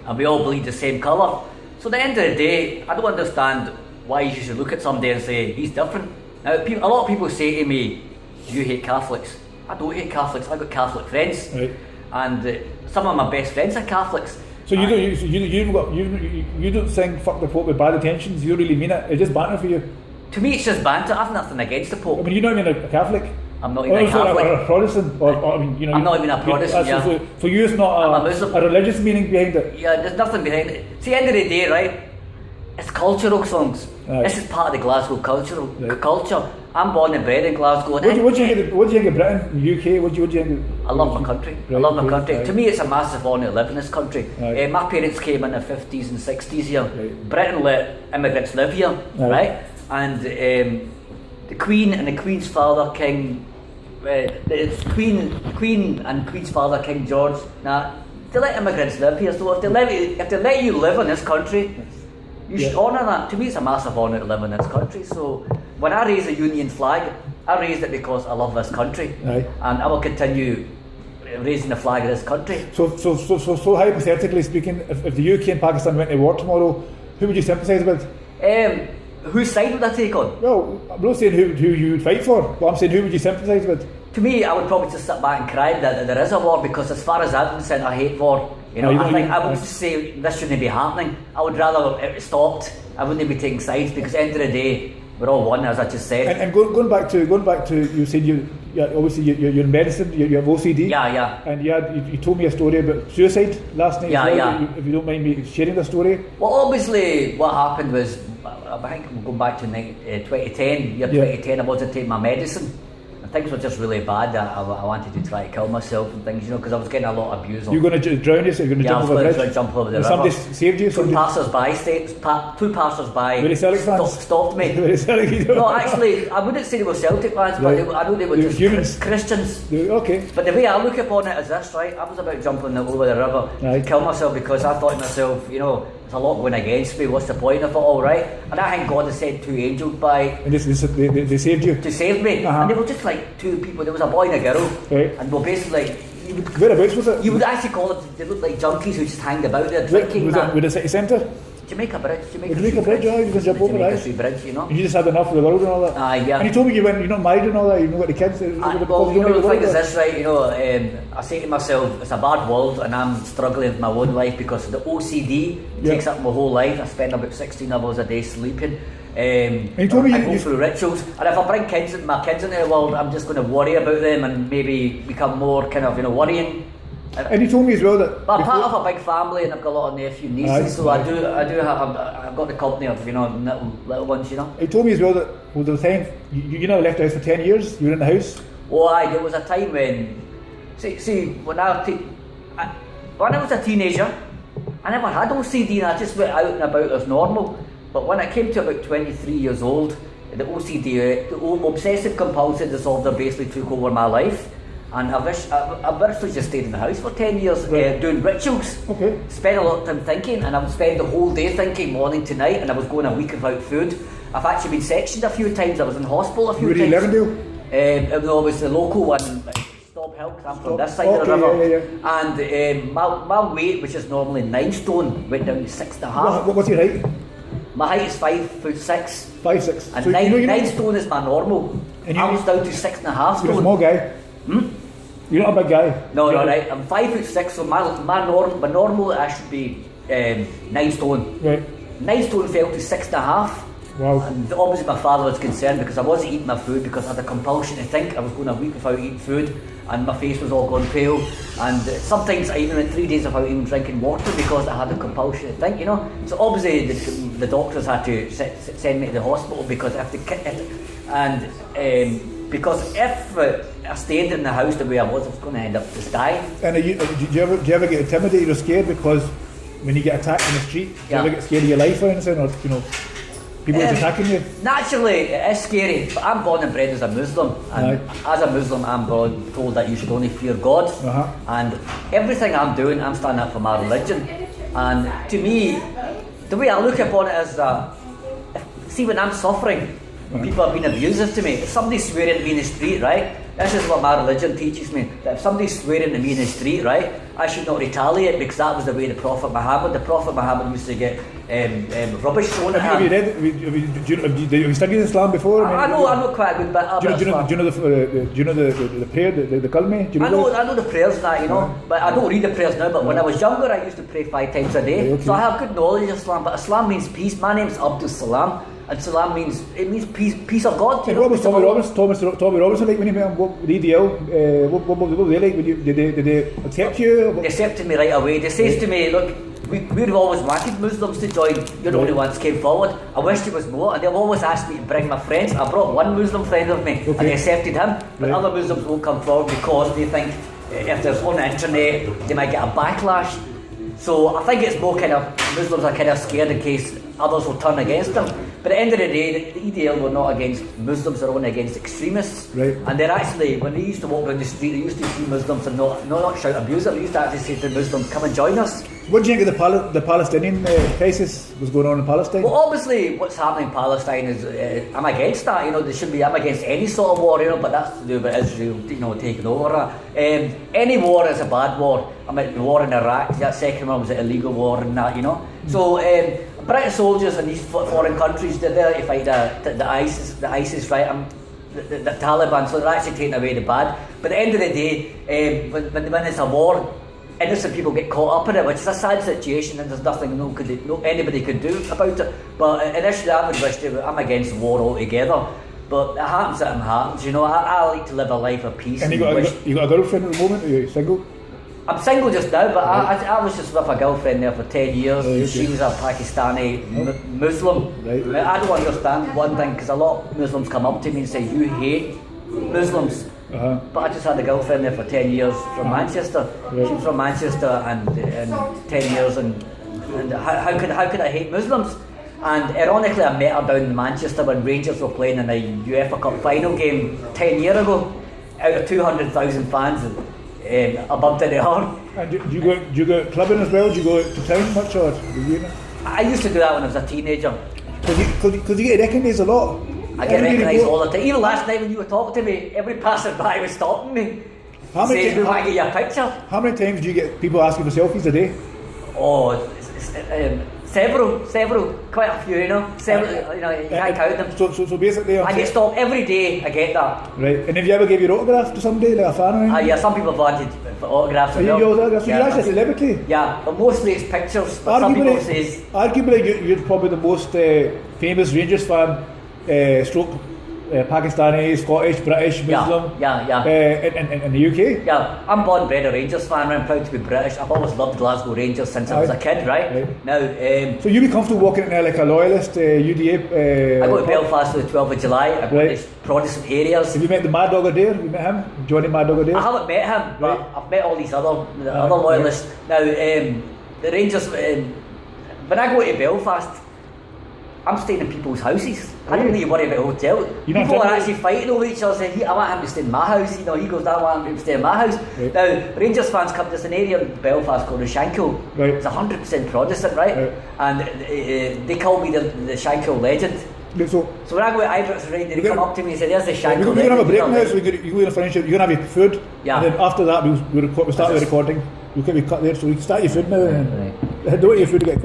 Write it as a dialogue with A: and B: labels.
A: and we all bleed the same colour. So at the end of the day, I don't understand why you should look at somebody and say, he's different. Now, a lot of people say to me, you hate Catholics. I don't hate Catholics, I've got Catholic friends.
B: Right.
A: And some of my best friends are Catholics.
B: So you don't think fuck the Pope with bad intentions, you really mean it? It's just banter for you?
A: To me it's just banter, I've nothing against the Pope.
B: I mean, you're not even a Catholic?
A: I'm not even a Catholic.
B: Or a Protestant? Or, I mean, you know,
A: I'm not even a Protestant, yeah.
B: So for you it's not
A: I'm a Muslim.
B: a religious meaning behind it?
A: Yeah, there's nothing behind it. See, at the end of the day, right, it's cultural songs.
B: Right.
A: This is part of the Glasgow culture.
B: Right.
A: I'm born and bred in Glasgow.
B: What do you think of Britain, the UK? What do you think of?
A: I love my country.
B: Right,
A: I love my
B: okay,
A: country.
B: right.
A: To me, it's a massive honour to live in this country.
B: Right.
A: My parents came in the 50s and 60s here.
B: Right.
A: Britain let immigrants live here, right? And the Queen and the Queen's father, King, the Queen and Queen's father, King George. Now, they let immigrants live here. So if they let you live in this country, you should honour that. To me, it's a massive honour to live in this country. So when I raise a Union flag, I raised it because I love this country,
B: Aye.
A: and I will continue raising the flag of this country.
B: So hypothetically speaking, if the UK and Pakistan went to war tomorrow, who would you sympathise with?
A: Whose side would I take on?
B: Well, I'm not saying who you would fight for, but I'm saying who would you sympathise with?
A: To me, I would probably just sit back and cry that there is a war, because as far as I'm concerned, I hate war. You know, I would just say this shouldn't be happening. I would rather it stopped. I wouldn't be taking sides, because at the end of the day, we're all one, as I just said.
B: And going back to you said obviously you're in medicine, you have OCD.
A: Yeah.
B: And you told me a story about suicide last night.
A: Yeah.
B: If you don't mind me sharing the story.
A: Well, obviously, what happened was, I think we're going back to 2010. 2010, I wanted to take my medicine. And things were just really bad. I wanted to try to kill myself and things, you know, because I was getting a lot of abuse.
B: You're going to drown yourself? You're going to jump over the bridge?
A: Jump over the river.
B: Somebody saved you?
A: Two passers-by stopped me. No, actually, I wouldn't say they were Celtic fans, but I know they were just
B: humans.
A: Christians.
B: Okay.
A: But the way I look upon it is this, right? I was about jumping over the river to kill myself, because I thought to myself, you know, there's a lot going against me, what's the point of it all, right? And I think God has sent two angels by.
B: And they saved you?
A: To save me. And they were just like two people, there was a boy and a girl.
B: Right.
A: And we're basically like,
B: whereabouts was it?
A: You would actually call it, they looked like junkies who just hanged about there drinking.
B: Was it with the city centre?
A: Jamaica Bridge.
B: Jamaica Bridge, yeah, you can jump over that.
A: Jamaica Bridge, you know.
B: And you just had enough of the world and all that.
A: Yeah.
B: And you told me you're not married and all that, you've not got the kids.
A: Well, you know, the thing is this, right, you know, I say to myself, it's a bad world, and I'm struggling with my own life because the OCD takes up my whole life. I spend about 16 hours a day sleeping.
B: And you told me
A: I go through rituals, and if I bring my kids into the world, I'm just going to worry about them and maybe become more kind of, you know, worrying.
B: And you told me as well that
A: I'm part of a big family, and I've got a lot of nephews, nieces, so I do have. I've got the company of, you know, little ones, you know.
B: You told me as well that the time you never left the house for 10 years. You were in the house.
A: Oh, aye. There was a time when, see, when I was a teenager, I never had OCD, and I just went out and about as normal. But when I came to about 23 years old, the OCD, the obsessive compulsive disorder, basically took over my life. And I virtually just stayed in the house for 10 years doing rituals.
B: Okay.
A: Spent a lot of time thinking, and I would spend the whole day thinking, morning to night, and I was going a week without food. I've actually been sectioned a few times. I was in hospital a few times.
B: Were you in Levendale?
A: No, it was the local one, Stop Hill, because I'm from this side of the river.
B: Yeah.
A: And my weight, which is normally 9 stone, went down to 6.5.
B: What's your height?
A: My height is 5'6".
B: 5'6".
A: And
B: so
A: 9 stone is my normal.
B: And
A: I was down to 6.5 stone.
B: You're a small guy. You're not a big guy.
A: No, right. I'm 5'6", so my normal I should be 9 stone.
B: Right.
A: 9 stone fell to 6.5.
B: Wow.
A: And obviously my father was concerned because I wasn't eating my food, because I had a compulsion to think. I was going a week without eating food, and my face was all gone pale. And sometimes I even went 3 days without even drinking water because I had a compulsion to think, you know. So obviously the doctors had to send me to the hospital because because if I stayed in the house the way I was going to end up just dying.
B: And do you ever get intimidated or scared because when you get attacked in the street, do you ever get scared of your life or anything, or, you know, people attacking you?
A: Naturally, it is scary, but I'm born and bred as a Muslim, and as a Muslim I'm told that you should only fear God, and everything I'm doing, I'm standing up for my religion. And to me, the way I look upon it is that, see, when I'm suffering, people have been abusive to me. If somebody's swearing at me in the street, right, this is what my religion teaches me, that if somebody's swearing at me in the street, right, I should not retaliate because that was the way the Prophet Muhammad used to get rubbish thrown at
B: Have you
A: him.
B: read? Have you studied Islam before?
A: I know quite a good bit of
B: Do you
A: Islam.
B: know the prayer, the kalme?
A: I know the prayers now, you know, but I don't read the prayers now. But when I was younger, I used to pray 5 times a day.
B: Okay.
A: So I have good knowledge of Islam. But Islam means peace. My name's Abdul Salam, and Salam means peace of God.
B: And what was Tommy Robinson like when you met him? What did what were they like? Did they accept you?
A: They accepted me right away. They says to me, look, we've always wanted Muslims to join. You're the only ones came forward. I wish there was more, and they've always asked me to bring my friends. I brought one Muslim friend with me, and they accepted him. But other Muslims won't come forward because they think if there's on the internet, they might get a backlash. So I think it's more kind of Muslims are kind of scared in case others will turn against them. But at the end of the day, the EDL were not against Muslims, they're only against extremists.
B: Right.
A: And they're actually, when they used to walk down the street, they used to see Muslims and not shout abuse them. They used to actually say to Muslims, come and join us.
B: What do you think of the Palestinian crisis was going on in Palestine?
A: Well, obviously, what's happening in Palestine is, I'm against that, you know, there should be, I'm against any sort of war, you know, but that's to do with Israel, you know, taking over. Any war is a bad war. I mean, the war in Iraq, that second one was an illegal war and that, you know. So, British soldiers in these foreign countries, they're there to fight the ISIS, right? The Taliban, so they're actually taking away the bad. But at the end of the day, when it's a war, innocent people get caught up in it, which is a sad situation, and there's nothing anybody could do about it. But initially, I would wish I'm against war altogether. But it happens that it happens, you know. I like to live a life of peace.
B: And you got a girlfriend at the moment? Are you single?
A: I'm single just now, but I was just with a girlfriend there for 10 years.
B: Okay.
A: She was a Pakistani Muslim.
B: Right.
A: I don't understand one thing, because a lot of Muslims come up to me and say, you hate Muslims. But I just had a girlfriend there for 10 years from Manchester.
B: Right.
A: She was from Manchester and 10 years, and how could I hate Muslims? And ironically, I met her down in Manchester when Rangers were playing in a UEFA Cup final game 10 years ago, out of 200,000 fans. Above the horn.
B: And do you go clubbing as well? Do you go to town much or
A: I used to do that when I was a teenager.
B: Because you get recognised a lot.
A: I get recognised all the time. Even last night when you were talking to me, every passer-by was stopping me. Saying, "Can I get your picture?"
B: How many times do you get people asking for selfies a day?
A: Oh, several, quite a few, you know. Several, you know, you can't count them.
B: So basically,
A: I get stopped every day. I get that.
B: Right. And have you ever gave your autograph to somebody, like a fan or anything?
A: Yeah, some people wanted for autographs.
B: Are you your autograph? So
A: yeah,
B: you're actually a celebrity.
A: Yeah, but mostly it's pictures. But some people says.
B: Arguably, you're probably the most famous Rangers fan, stroke Pakistani, Scottish, British, Muslim.
A: Yeah.
B: In the UK.
A: Yeah, I'm born and bred a Rangers fan. I'm proud to be British. I've always loved Glasgow Rangers since I was a kid, right? Now,
B: so you'd be comfortable walking in there like a loyalist, UDA?
A: I go to Belfast for the 12th of July. I go to Protestant areas.
B: Have you met the Mad Dog Adair? Have you met him? Johnny Mad Dog Adair?
A: I haven't met him, but I've met all these other loyalists. Now, the Rangers, when I go to Belfast, I'm staying in people's houses. I don't need to worry about a hotel. People are actually fighting over each other, saying, I want him to stay in my house. You know, he goes, I want him to stay in my house.
B: Right.
A: Now, Rangers fans come, there's an area in Belfast called the Shankill.
B: Right.
A: It's 100% Protestant, right? And they call me the Shankill legend.
B: So
A: when I go to Ibrox, they come up to me and say, there's the Shankill legend.
B: We're going to have a break now, so you go in for you're going to have your food. Yeah. And then after that, we'll start the recording. We cut there, so we can start your food now. And don't eat your food to get cold.